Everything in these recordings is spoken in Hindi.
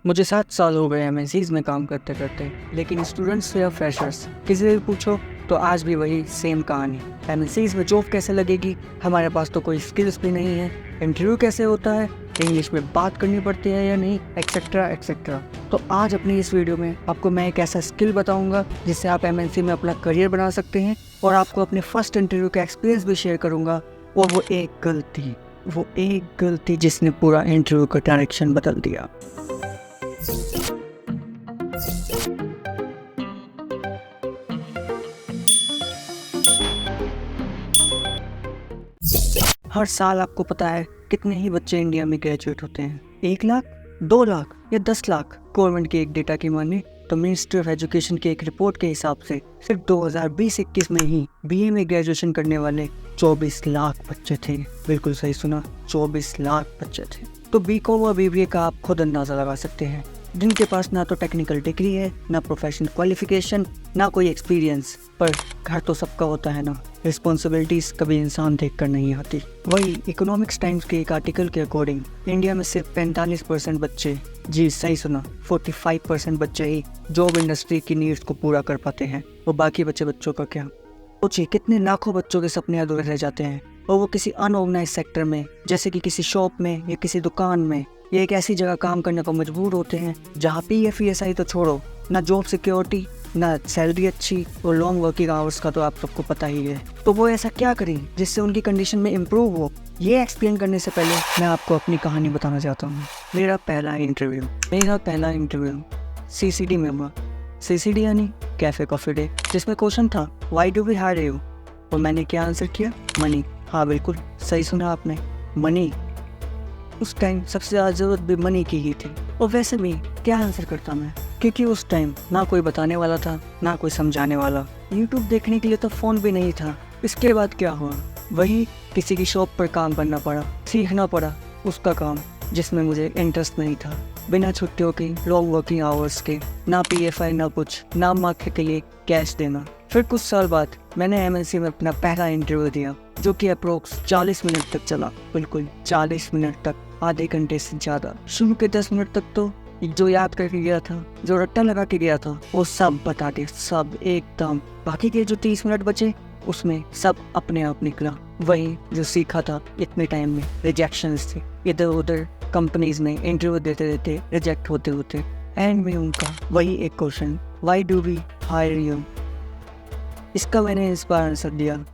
मुझे 7 साल हो गए एमएनसीज में काम करते करते, लेकिन स्टूडेंट्स या फ्रेशर्स किसी से भी पूछो तो आज भी वही सेम कहानी। एमएनसीज में जॉब कैसे लगेगी, हमारे पास तो कोई स्किल्स भी नहीं है, इंटरव्यू कैसे होता है, इंग्लिश में बात करनी पड़ती है या नहीं, एक्सेट्रा एक्सेट्रा। तो आज अपनी इस वीडियो में आपको मैं एक ऐसा स्किल बताऊंगा जिससे आप एमएनसी में अपना करियर बना सकते हैं, और आपको अपने फर्स्ट इंटरव्यू का एक्सपीरियंस भी शेयर करूंगा। और वो एक गलती जिसने पूरा इंटरव्यू का डायरेक्शन बदल दिया। हर साल आपको पता है कितने ही बच्चे इंडिया में ग्रेजुएट होते हैं? 1 लाख, 2 लाख या 10 लाख? गवर्नमेंट के एक डेटा की माने तो मिनिस्ट्री ऑफ एजुकेशन के एक रिपोर्ट के हिसाब से सिर्फ 2020-21 में ही बीए में ग्रेजुएशन करने वाले 24 लाख बच्चे थे। बिल्कुल सही सुना, 24 लाख बच्चे थे। तो बीकॉम और बीबीए का आप खुद अंदाजा लगा सकते हैं, जिनके पास ना तो टेक्निकल डिग्री है, ना प्रोफेशनल क्वालिफिकेशन, ना कोई एक्सपीरियंस। पर घर तो सबका होता है ना, रिस्पॉन्सिबिलिटीज कभी इंसान देख कर नहीं आती। वही इकोनॉमिक्स टाइम्स के एक आर्टिकल के अकॉर्डिंग इंडिया में सिर्फ 45% बच्चे, जी सही सुना, 45% बच्चे ही जॉब इंडस्ट्री की नीड्स को पूरा कर पाते हैं। और बाकी बच्चों का क्या? सोचिए कितने लाखों बच्चों के सपने अधूरे रह जाते हैं, और वो किसी अनऑर्गेनाइज सेक्टर में, जैसे कि किसी शॉप में या किसी दुकान में, या एक ऐसी जगह काम करने को मजबूर होते हैं जहाँ PF तो छोड़ो, ना जॉब सिक्योरिटी, ना सैलरी अच्छी, और लॉन्ग वर्किंग आवर्स का तो आप सबको पता ही है। तो वो ऐसा क्या करें जिससे उनकी कंडीशन में इम्प्रूव हो? ये एक्सप्लेन करने से पहले मैं आपको अपनी कहानी बताना चाहता हूँ। मेरा पहला इंटरव्यू CCD में हुआ। CCD यानी कैफे कॉफी डे, जिसमें क्वेश्चन था why do we hire you, और मैंने क्या आंसर किया? मनी। हाँ बिल्कुल सही सुना आपने, मनी। उस टाइम सबसे ज़्यादा ज़रूरत भी मनी की ही थी। और वैसे भी क्या आंसर करता मैं, क्योंकि उस टाइम ना कोई बताने वाला था, ना कोई समझाने वाला। यूट्यूब देखने के लिए तो फ़ोन भी नहीं था। इसके बाद क्या हुआ? वही किसी की शॉप पर काम करना पड़ा, सीखना पड़ा उसका काम जिसमें मुझे इंटरेस्ट नहीं था। बिना छुट्टियों के, लॉन्ग वर्किंग आवर्स के, ना PFI ना कुछ, ना माँ के लिए कैश देना। फिर कुछ साल बाद मैंने MNC में अपना पहला इंटरव्यू दिया, जो कि अप्रोक्स 40 मिनट तक चला। बिल्कुल 40 मिनट तक, आधे घंटे से ज़्यादा। शुरू के 10 मिनट तक तो जो याद करके गया था, जो रट्टा लगा के गया था, वो सब बता दे, सब एकदम। बाकी के जो 30 मिनट बचे उसमें सब अपने आप निकला। वही जो सीखा था इतने टाइम में, रिजेक्शंस थे इधर उधर, कंपनीज में इंटरव्यू देते देते रिजेक्ट होते होते, एंड में उनका वही एक question, why do we hire you. इसका मैंने इस बार आंसर दिया,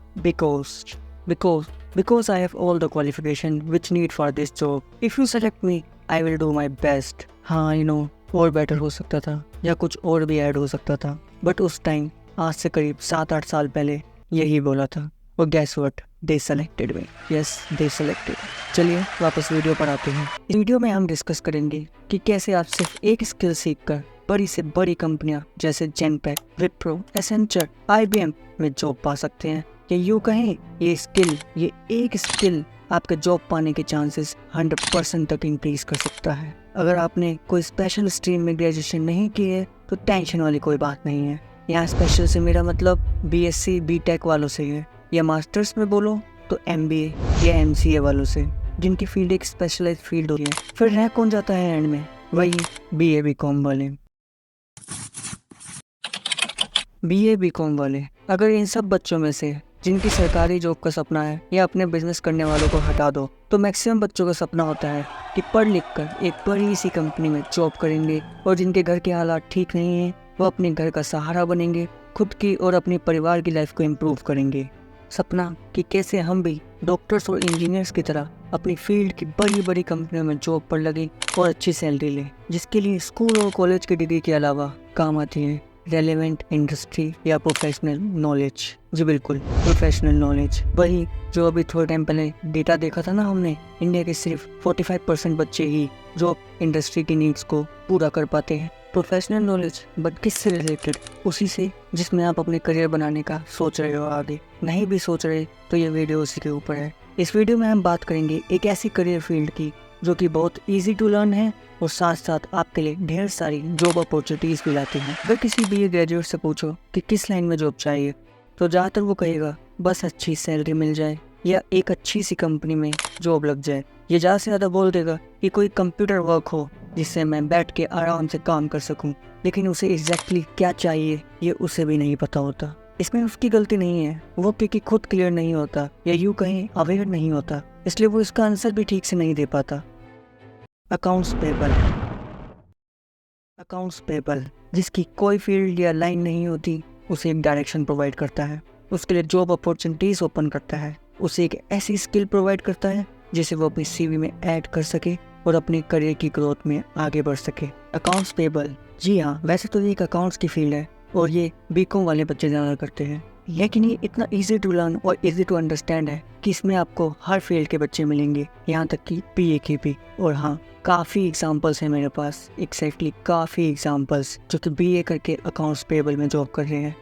because I have all the qualification which need for this job. If you select me, I will do my best. हाँ और बेटर हो सकता था, या कुछ और भी ऐड हो सकता था, बट उस टाइम आज से करीब 7-8 साल पहले यही बोला था। और guess what? They selected me. Yes, they selected. चलिए वापस वीडियो पर आते हैं। इस वीडियो में हम डिस्कस करेंगे कि कैसे आप सिर्फ एक स्किल सीखकर बड़ी से बड़ी कंपनियां जैसे जेनपैक, विप्रो, एसेंचर, IBM में जॉब पा सकते हैं। या यूँ कहें, ये एक स्किल आपके जॉब पाने के चांसेस 100% तक इंक्रीज कर सकता है। अगर आपने कोई स्पेशल स्ट्रीम में ग्रेजुएशन नहीं की है तो टेंशन वाली कोई बात नहीं है। यहाँ स्पेशल से मेरा मतलब BSc BTech वालों से है, या मास्टर्स में बोलो तो MBA या MCA वालों से, जिनकी फील्ड एक स्पेशलाइज फील्ड होती है। फिर रह कौन जाता है एंड में? वही BA BCom वाले। BA BCom वाले अगर इन सब बच्चों में से जिनकी सरकारी जॉब का सपना है, या अपने बिजनेस करने वालों को हटा दो, तो मैक्सिमम बच्चों का सपना होता है कि पढ़ लिख कर एक बड़ी सी कंपनी में जॉब करेंगे, और जिनके घर के हालात ठीक नहीं हैं वो अपने घर का सहारा बनेंगे, खुद की और अपने परिवार की लाइफ को इम्प्रूव करेंगे। सपना कि कैसे हम भी डॉक्टर्स और इंजीनियर्स की तरह अपनी फील्ड की बड़ी बड़ी कंपनियों में जॉब पर लगे और अच्छी सैलरी लें, जिसके लिए स्कूल और कॉलेज की डिग्री के अलावा काम आती है रेलेवेंट इंडस्ट्री या प्रोफेशनल नॉलेज। जी बिल्कुल, प्रोफेशनल नॉलेज। वही जो अभी थोड़े टाइम पहले डेटा देखा था ना हमने, इंडिया के सिर्फ 45% बच्चे ही जॉब इंडस्ट्री की नीड्स को पूरा कर पाते हैं। प्रोफेशनल नॉलेज, बट किससे रिलेटेड? उसी से जिसमें आप अपने करियर बनाने का सोच रहे हो। आगे नहीं भी सोच रहे तो ये वीडियो उसी के ऊपर है। इस वीडियो में हम बात करेंगे एक ऐसी करियर फील्ड की जो कि बहुत इजी टू लर्न है, और साथ साथ आपके लिए ढेर सारी जॉब अपॉर्चुनिटीज़ भी लाती हैं। अगर किसी BA ग्रेजुएट से पूछो कि किस लाइन में जॉब चाहिए, तो ज़्यादातर वो कहेगा बस अच्छी सैलरी मिल जाए, या एक अच्छी सी कंपनी में जॉब लग जाए। ये ज़्यादा से ज़्यादा बोल देगा कि कोई कंप्यूटर वर्क हो जिससे मैं बैठ के आराम से काम कर सकूं, लेकिन उसे एग्जैक्टली क्या चाहिए ये उसे भी नहीं पता होता। इसमें उसकी गलती नहीं है, वो क्योंकि खुद क्लियर नहीं होता या यूँ कहीं अवेयर नहीं होता, इसलिए वो इसका आंसर भी ठीक से नहीं दे पाता। Accounts payable. अकाउंट्स पेबल जिसकी कोई फील्ड या लाइन नहीं होती, उसे एक डायरेक्शन प्रोवाइड करता है, उसके लिए जॉब अपॉर्चुनिटीज़ ओपन करता है, उसे एक ऐसी स्किल प्रोवाइड करता है जिसे वो अपनी सीवी में ऐड कर सके और अपने करियर की ग्रोथ में आगे बढ़ सके। अकाउंट्स पेबल, जी हाँ, वैसे तो ये एक अकाउंट्स की फील्ड है और ये बीकॉम वाले बच्चे ज़्यादा करते हैं, लेकिन ये इतना इजी टू लर्न और इजी टू अंडरस्टैंड है कि इसमें आपको हर फील्ड के बच्चे मिलेंगे, यहाँ तक कि बीए के भी। और हाँ, काफ़ी एग्जांपल्स हैं मेरे पास, एक्जैक्टली काफ़ी एग्जांपल्स जो कि बीए करके अकाउंट्स पेबल में जॉब कर रहे हैं।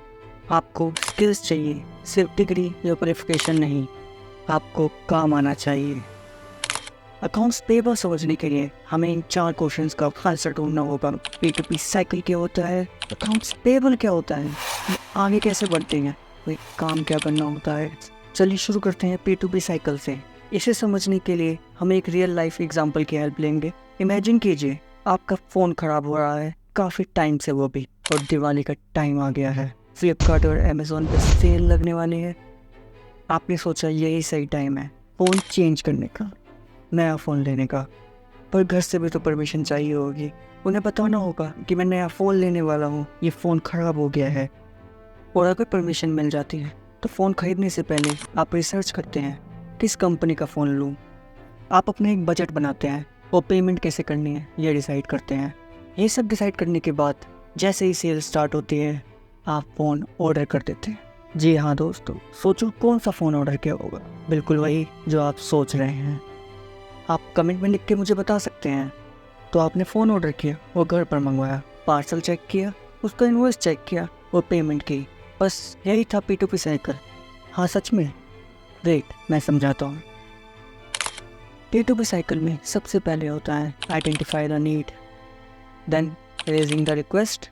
आपको स्किल्स चाहिए, सिर्फ डिग्री या क्वालिफिकेशन नहीं, आपको काम आना चाहिए। अकाउंट्स पेबल समझने के लिए हमें इन 4 क्वेश्चंस का आंसर ढूंढना होगा। P2P साइकिल क्या होता है, अकाउंट्स पेबल क्या होता है, ये आगे कैसे बढ़ते हैं, कोई काम क्या करना होता है। चलिए शुरू करते हैं P2P साइकिल से। इसे समझने के लिए हम एक रियल लाइफ एग्जांपल की हेल्प लेंगे। इमेजिन कीजिए आपका फ़ोन ख़राब हो रहा है काफ़ी टाइम से, वो भी, और दिवाली का टाइम आ गया है, फ्लिपकार्ट और अमेज़ॉन पे सेल लगने वाले हैं। आपने सोचा यही सही टाइम है फ़ोन चेंज करने का, नया फ़ोन लेने का, पर घर से भी तो परमिशन चाहिए होगी। उन्हें बताना होगा कि मैं नया फ़ोन लेने वाला हूँ, ये फ़ोन ख़राब हो गया है। और अगर परमिशन मिल जाती है तो फ़ोन ख़रीदने से पहले आप रिसर्च करते हैं किस कंपनी का फ़ोन लूँ। आप अपने एक बजट बनाते हैं और पेमेंट कैसे करनी है ये डिसाइड करते हैं। ये सब डिसाइड करने के बाद जैसे ही सेल स्टार्ट होती है आप फ़ोन ऑर्डर कर देते हैं। जी हाँ दोस्तों, सोचो कौन सा फ़ोन ऑर्डर किया होगा, बिल्कुल वही जो आप सोच रहे हैं। आप कमेंट में लिख के मुझे बता सकते हैं। तो आपने फ़ोन ऑर्डर किया और घर पर मंगवाया, पार्सल चेक किया, उसका इनवॉइस चेक किया और पेमेंट की, बस यही था P2P साइकिल। हाँ सच में, वेट मैं समझाता हूँ। P2P साइकिल में सबसे पहले होता है identify the need, then raising the request,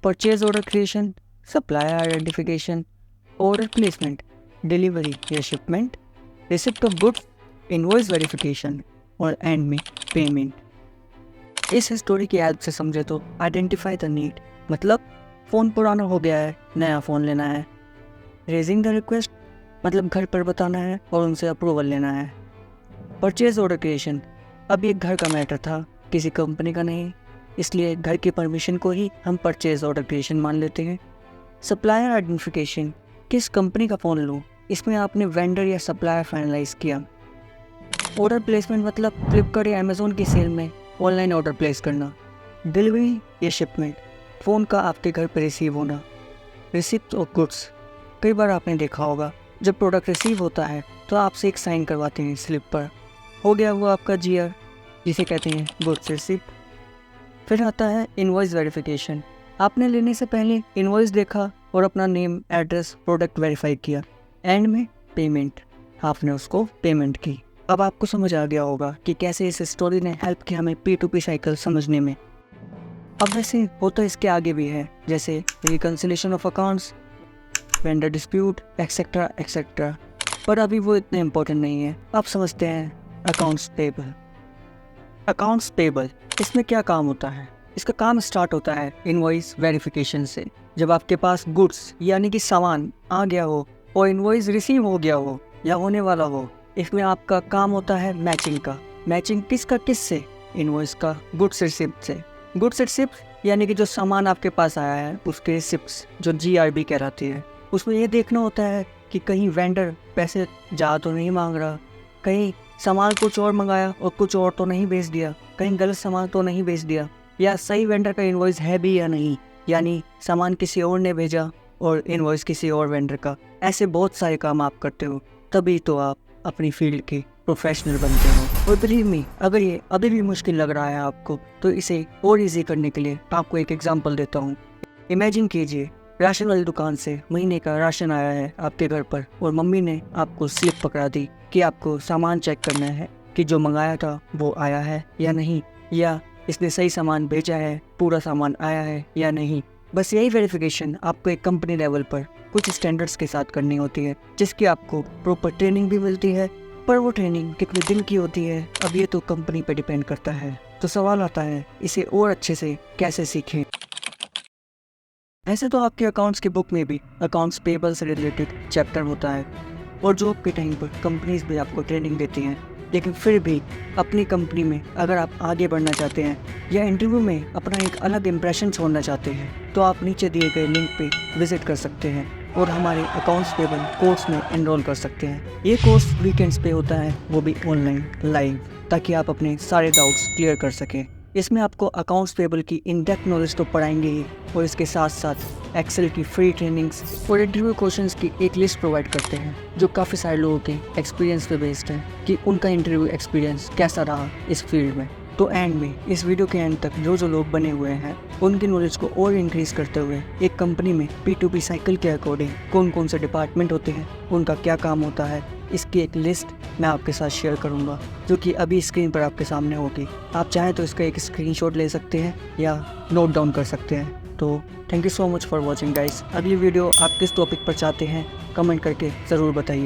purchase order creation, supplier identification, order placement, delivery या shipment, receipt of goods, invoice verification और एंड में पेमेंट। इस स्टोरी की हेल्प से समझे तो आइडेंटिफाई द नीड मतलब फ़ोन पुराना हो गया है, नया फ़ोन लेना है। रेजिंग द रिक्वेस्ट मतलब घर पर बताना है और उनसे अप्रूवल लेना है। परचेज ऑर्डर क्रिएशन, अब ये घर का मैटर था, किसी कंपनी का नहीं, इसलिए घर की परमिशन को ही हम परचेज ऑर्डर क्रिएशन मान लेते हैं। सप्लायर आइडेंटिफिकेशन, किस कंपनी का फ़ोन लूँ, इसमें आपने वेंडर या सप्लायर फाइनलाइज किया। ऑर्डर प्लेसमेंट मतलब फ्लिपकार्ट या अमेज़ॉन की सेल में ऑनलाइन ऑर्डर प्लेस करना। डिलीवरी या शिपमेंट, फ़ोन का आपके घर पर रिसीव होना। रिसिप्ट ऑफ गुड्स, कई बार आपने देखा होगा जब प्रोडक्ट रिसीव होता है तो आपसे एक साइन करवाते हैं स्लिप पर, हो गया वो आपका GR जिसे कहते हैं गुड्स रिसिप्ट। फिर आता है इनवॉइस वेरिफिकेशन, आपने लेने से पहले इनवॉइस देखा और अपना नेम, एड्रेस, प्रोडक्ट वेरीफाई किया। एंड में पेमेंट, आपने उसको पेमेंट की। अब आपको समझ आ गया होगा कि कैसे इस स्टोरी ने हेल्प किया हमें P2P साइकिल समझने में। अब वैसे होता इसके आगे भी है, जैसे reconciliation of accounts, vendor dispute, etcetera etcetera, पर अभी वो इतने इम्पोर्टेंट नहीं है। अब समझते हैं अकाउंट्स पेबल। अकाउंट्स पेबल, इसमें क्या काम होता है? इसका काम स्टार्ट होता है इनवॉइस वेरिफिकेशन से। जब आपके पास गुड्स यानी कि सामान आ गया हो और इनवॉइस रिसीव हो गया हो या होने वाला हो, इसमें आपका काम होता है मैचिंग का। मैचिंग किसका किससे? इनवॉइस का गुड्स रिसिप्ट से। गुड्स रिसिप्ट यानी कि जो सामान आपके पास आया है उसके रिसिप्ट्स जो GRB कहलाती है, उसमें ये देखना होता है कि कहीं वेंडर पैसे ज़्यादा तो नहीं मांग रहा, कहीं सामान कुछ और मंगाया और कुछ और तो नहीं भेज दिया, कहीं गलत सामान तो नहीं भेज दिया, या सही वेंडर का इनवॉइस है भी या नहीं, यानी सामान किसी और ने भेजा और इनवॉइस किसी और वेंडर का। ऐसे बहुत सारे काम आप करते हो, तभी तो आप अपनी फील्ड के प्रोफेशनल बनते हो। और बिलीव मी, अगर ये अभी भी मुश्किल लग रहा है आपको तो इसे और इजी करने के लिए आपको एक एग्जांपल देता हूँ। इमेजिन कीजिए राशन वाली दुकान से महीने का राशन आया है आपके घर पर और मम्मी ने आपको स्लिप पकड़ा दी कि आपको सामान चेक करना है कि जो मंगाया था वो आया है या नहीं, या इसने सही सामान भेजा है, पूरा सामान आया है या नहीं। बस यही वेरिफिकेशन आपको एक कंपनी लेवल पर कुछ स्टैंडर्ड्स के साथ करनी होती है, जिसकी आपको प्रॉपर ट्रेनिंग भी मिलती है। पर वो ट्रेनिंग कितने दिन की होती है, अब ये तो कंपनी पे डिपेंड करता है। तो सवाल आता है, इसे और अच्छे से कैसे सीखें। ऐसे तो आपके अकाउंट्स की बुक में भी अकाउंट्स पेबल से रिलेटेड चैप्टर होता है, और जॉब के टाइम पर कंपनीज भी आपको ट्रेनिंग देती हैं। लेकिन फिर भी अपनी कंपनी में अगर आप आगे बढ़ना चाहते हैं या इंटरव्यू में अपना एक अलग इंप्रेशन छोड़ना चाहते हैं, तो आप नीचे दिए गए लिंक पे विजिट कर सकते हैं और हमारे अकाउंट्स पेबल कोर्स में एनरोल कर सकते हैं। ये कोर्स वीकेंड्स पे होता है, वो भी ऑनलाइन लाइव, ताकि आप अपने सारे डाउट्स क्लियर कर सकें। इसमें आपको अकाउंट्स पेबल की इन डेप्थ नॉलेज तो पढ़ाएंगे ही, और इसके साथ साथ एक्सेल की फ्री ट्रेनिंग्स और इंटरव्यू क्वेश्चंस की एक लिस्ट प्रोवाइड करते हैं, जो काफ़ी सारे लोगों के एक्सपीरियंस पे बेस्ड है कि उनका इंटरव्यू एक्सपीरियंस कैसा रहा इस फील्ड में। तो एंड में, इस वीडियो के एंड तक जो लोग बने हुए हैं उनकी नॉलेज को और इंक्रीज करते हुए एक कंपनी में P2P साइकिल के अकॉर्डिंग कौन कौन से डिपार्टमेंट होते हैं, उनका क्या काम होता है, इसकी एक लिस्ट मैं आपके साथ शेयर करूंगा, जो कि अभी स्क्रीन पर आपके सामने होगी। आप चाहें तो इसका एक स्क्रीनशॉट ले सकते हैं या नोट डाउन कर सकते हैं। तो thank you so much for watching guys. अगली वीडियो आप किस टॉपिक पर चाहते हैं कमेंट करके ज़रूर बताइए।